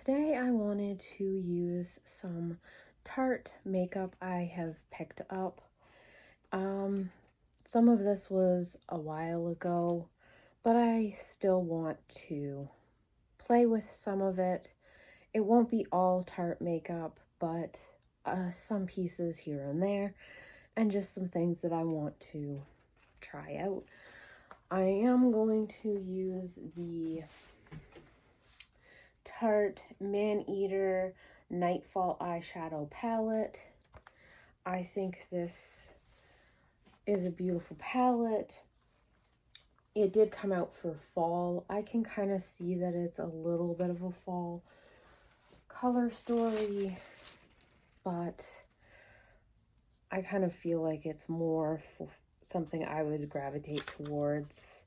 Today I wanted to use some Tarte makeup I have picked up. Some of this was a while ago, but I still want to play with some of it. It won't be all Tarte makeup, but some pieces here and there, and just some things that I want to try out. I am going to use the Tarte Man-Eater Nightfall Eyeshadow Palette. I think this is a beautiful palette. It did come out for fall. I can kind of see that it's a little bit of a fall color story, but I kind of feel like it's more for something I would gravitate towards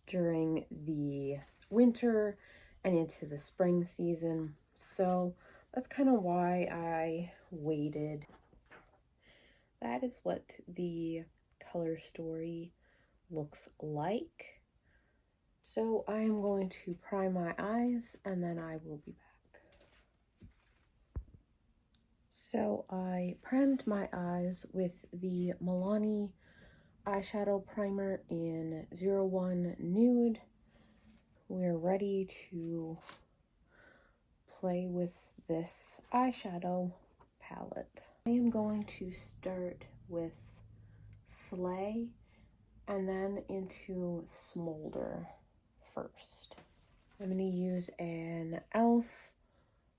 during the winter and into the spring season. So that's kind of why I waited. That is what the color story looks like. So I am going to prime my eyes and then I will be back. So I primed my eyes with the Milani eyeshadow primer in 01 Nude. We're ready to play with this eyeshadow palette. I am going to start with Slay and then into Smolder first. I'm going to use an e.l.f.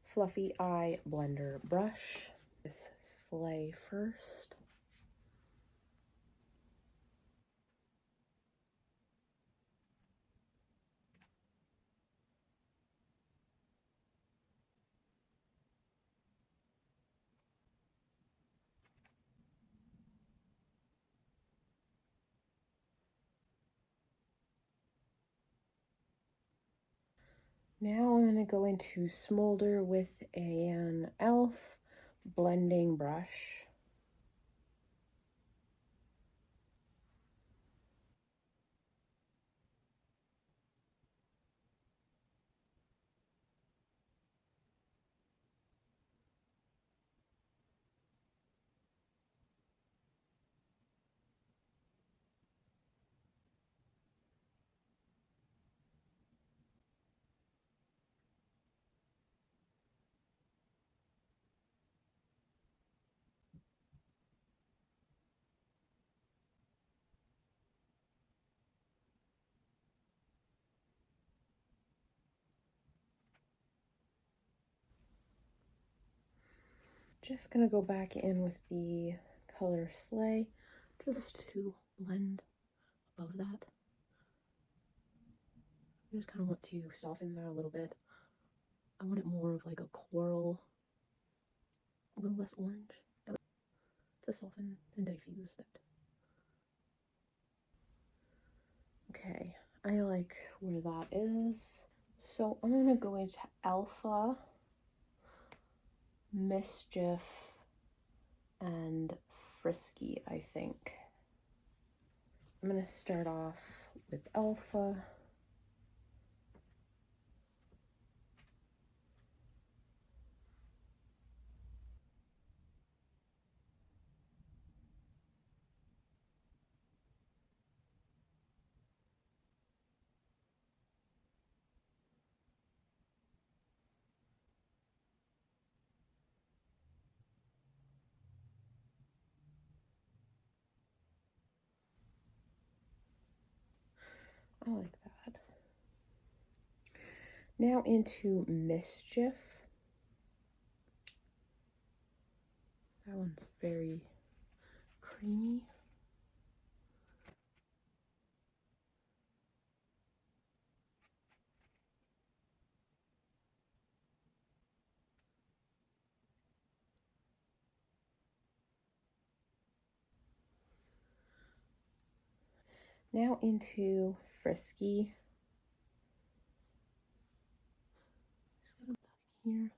Fluffy Eye Blender brush with Slay first. Now I'm going to go into Smolder with an e.l.f. blending brush. Just going to go back in with the color Slay just to blend above that. I just kind of want to soften that a little bit. I want it more of like a coral, a little less orange, to soften and diffuse that. Okay, I like where that is. So I'm going to go into Alpha, Mischief, and Frisky, I think. I'm going to start off with Alpha. I like that. Now into Mischief. That one's very creamy. Now into Frisky. Just gonna put that in here.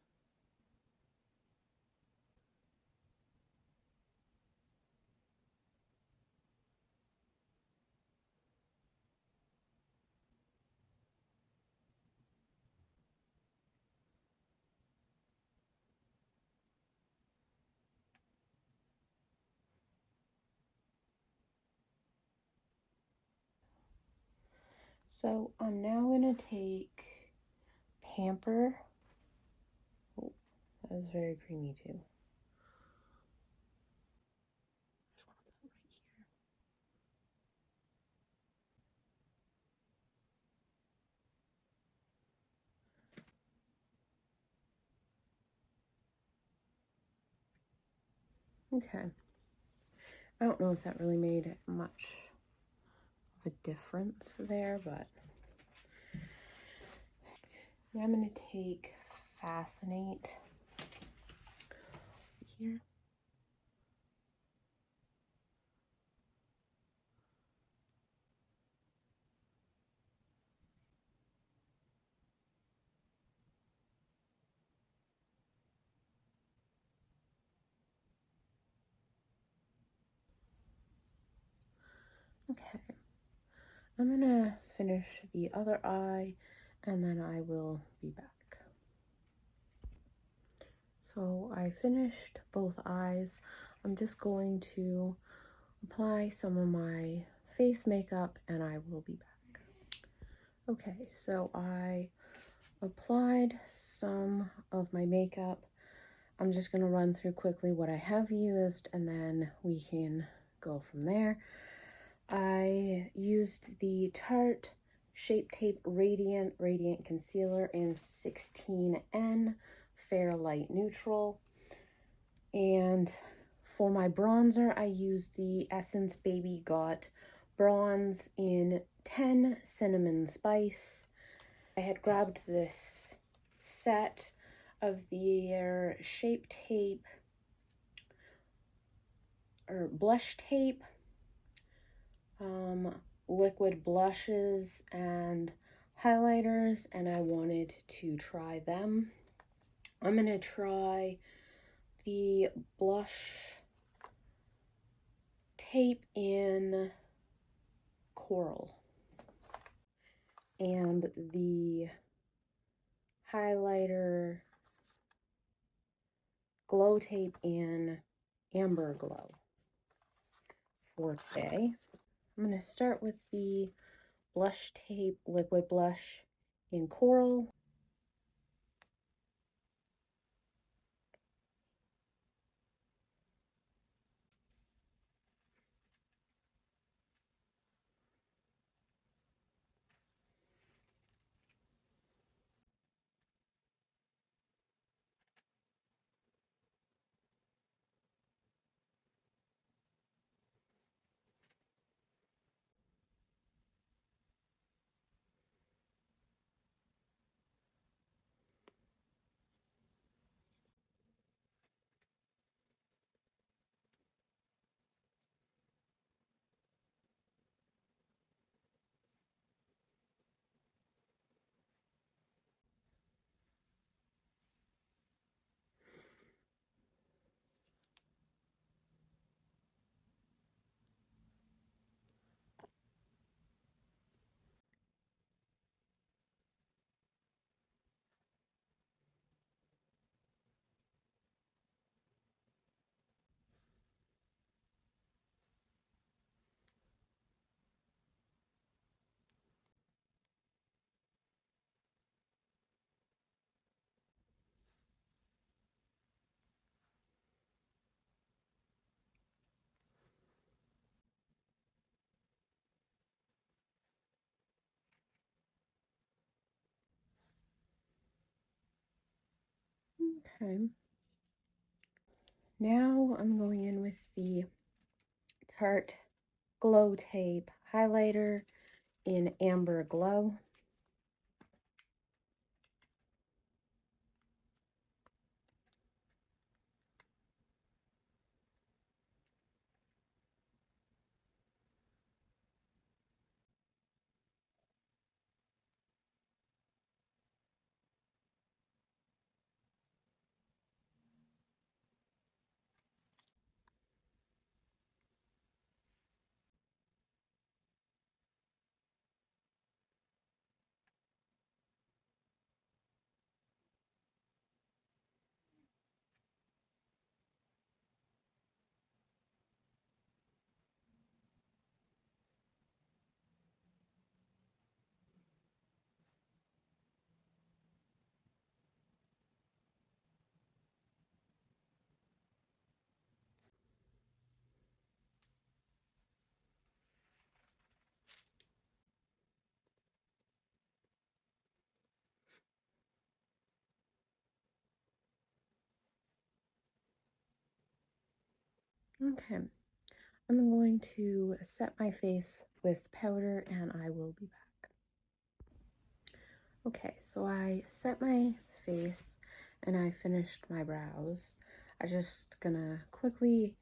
So I'm now going to take Pamper. Oh, that was very creamy too. Okay. I don't know if that really made much of a difference there, but yeah, I'm going to take Fascinate here. Okay. I'm going to finish the other eye and then I will be back. So I finished both eyes. I'm just going to apply some of my face makeup and I will be back. Okay, so I applied some of my makeup. I'm just going to run through quickly what I have used and then we can go from there. I used the Tarte Shape Tape Radiant Concealer in 16N Fair Light Neutral. And for my bronzer, I used the Essence Baby Got Bronze in 10 Cinnamon Spice. I had grabbed this set of their Shape Tape or Blush Tape liquid blushes and highlighters, and I wanted to try them. I'm gonna try the blush tape in Coral and the highlighter glow tape in Amber Glow for today. I'm going to start with the blush tape liquid blush in Coral. Okay. Now I'm going in with the Tarte Glow Tape highlighter in Amber Glow. Okay, I'm going to set my face with powder and I will be back. Okay, so I set my face and I finished my brows. I'm just gonna quickly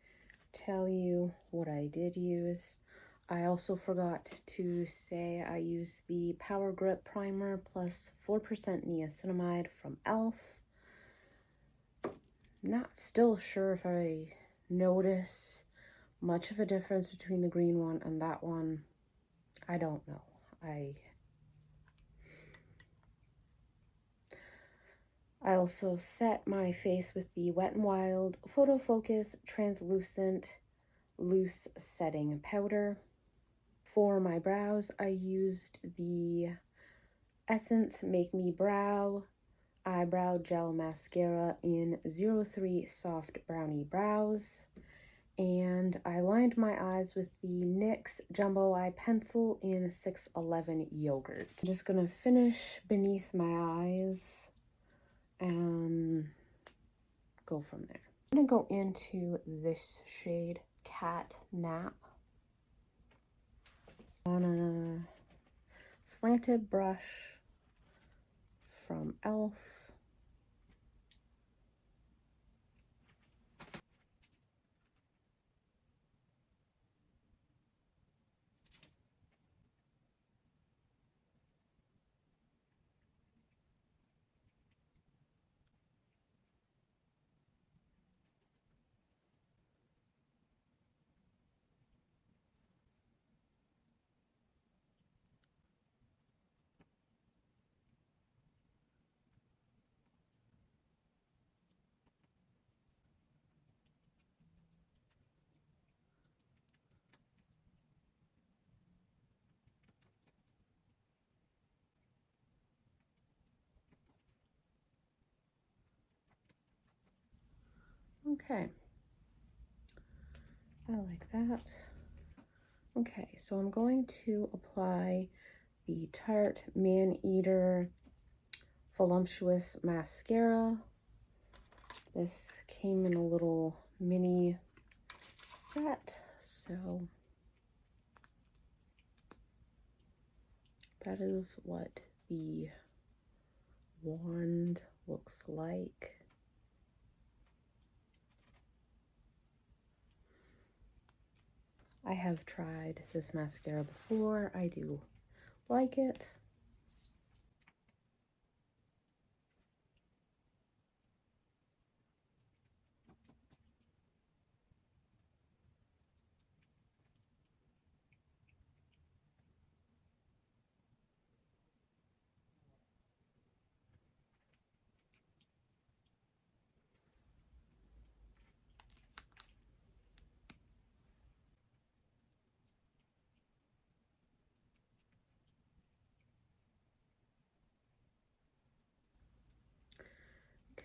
tell you what I did use. I also forgot to say I used the Power Grip Primer plus 4% niacinamide from e.l.f. Not still sure if I notice much of a difference between the green one and that one. I don't know. I also set my face with the Wet n Wild Photo Focus Translucent Loose Setting Powder. For my brows, I used the Essence Make Me Brow Eyebrow Gel Mascara in 03 Soft Brownie Brows. And I lined my eyes with the NYX Jumbo Eye Pencil in 611 Yogurt. I'm just gonna finish beneath my eyes and go from there. I'm gonna go into this shade, Cat Nap, on a slanted brush from e.l.f. Okay, I like that. Okay, so I'm going to apply the Tarte Man-Eater Voluptuous Mascara. This came in a little mini set, so that is what the wand looks like. I have tried this mascara before. I do like it.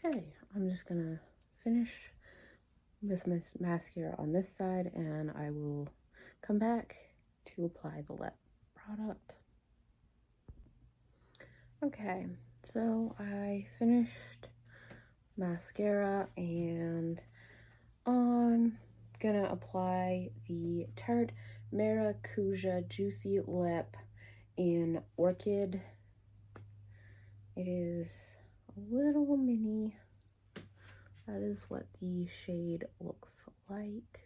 Okay, I'm just gonna finish with this mascara on this side and I will come back to apply the lip product. Okay, so I finished mascara and I'm gonna apply the Tarte Maracuja Juicy Lip in Orchid. It is a little mini. That is what the shade looks like.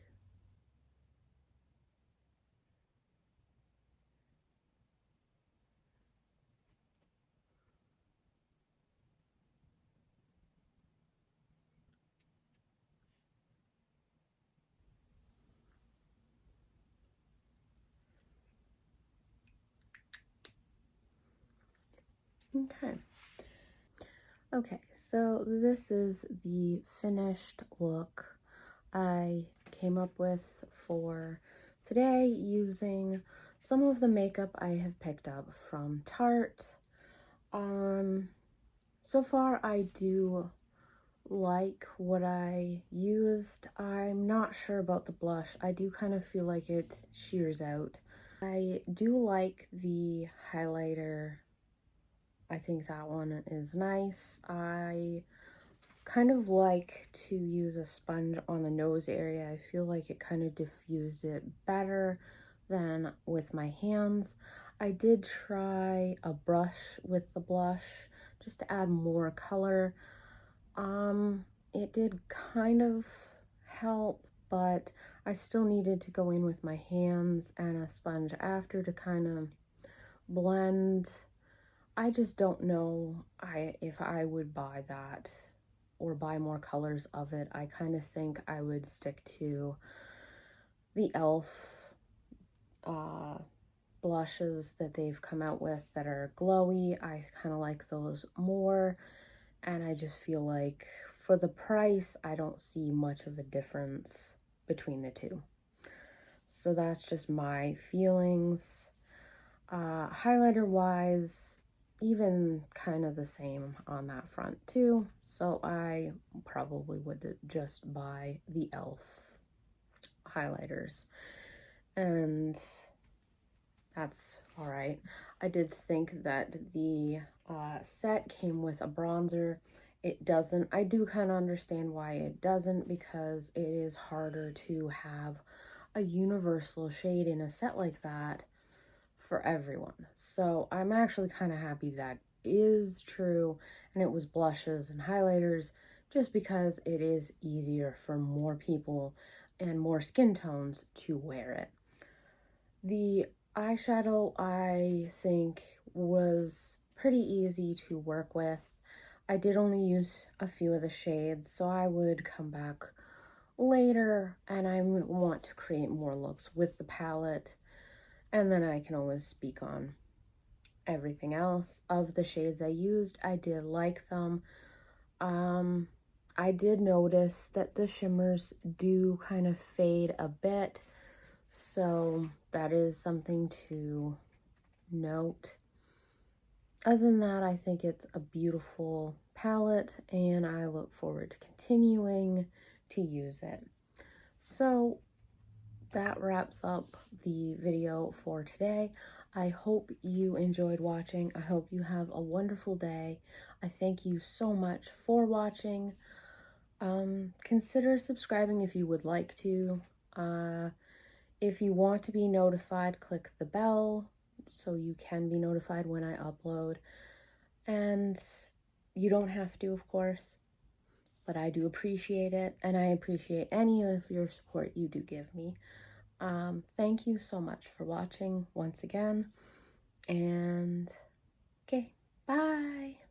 Okay. Okay, so this is the finished look I came up with for today using some of the makeup I have picked up from Tarte. So far I do like what I used. I'm not sure about the blush. I do kind of feel like it shears out. I do like the highlighter. I think that one is nice. I kind of like to use a sponge on the nose area. I feel like it kind of diffused it better than with my hands. I did try a brush with the blush just to add more color. It did kind of help, but I still needed to go in with my hands and a sponge after to kind of blend. I just don't know if I would buy that or buy more colors of it. I kind of think I would stick to the e.l.f. Blushes that they've come out with that are glowy. I kind of like those more, and I just feel like for the price, I don't see much of a difference between the two. So that's just my feelings. Highlighter wise, even kind of the same on that front too. So I probably would just buy the e.l.f. highlighters, and that's all right. I did think that the set came with a bronzer. It doesn't. I do kind of understand why it doesn't, because it is harder to have a universal shade in a set like that for everyone. So I'm actually kind of happy that is true, and it was blushes and highlighters, just because it is easier for more people and more skin tones to wear it. The eyeshadow, I think, was pretty easy to work with. I did only use a few of the shades, so I would come back later and I want to create more looks with the palette, and then I can always speak on everything else. Of the shades I used, I did like them. I did notice that the shimmers do kind of fade a bit, so that is something to note. Other than that, I think it's a beautiful palette, and I look forward to continuing to use it. So that wraps up the video for today. I hope you enjoyed watching. I hope you have a wonderful day. I thank you so much for watching. Consider subscribing if you would like to. If you want to be notified, click the bell so you can be notified when I upload. And you don't have to, of course, but I do appreciate it, and I appreciate any of your support you do give me. Thank you so much for watching once again, and okay, bye!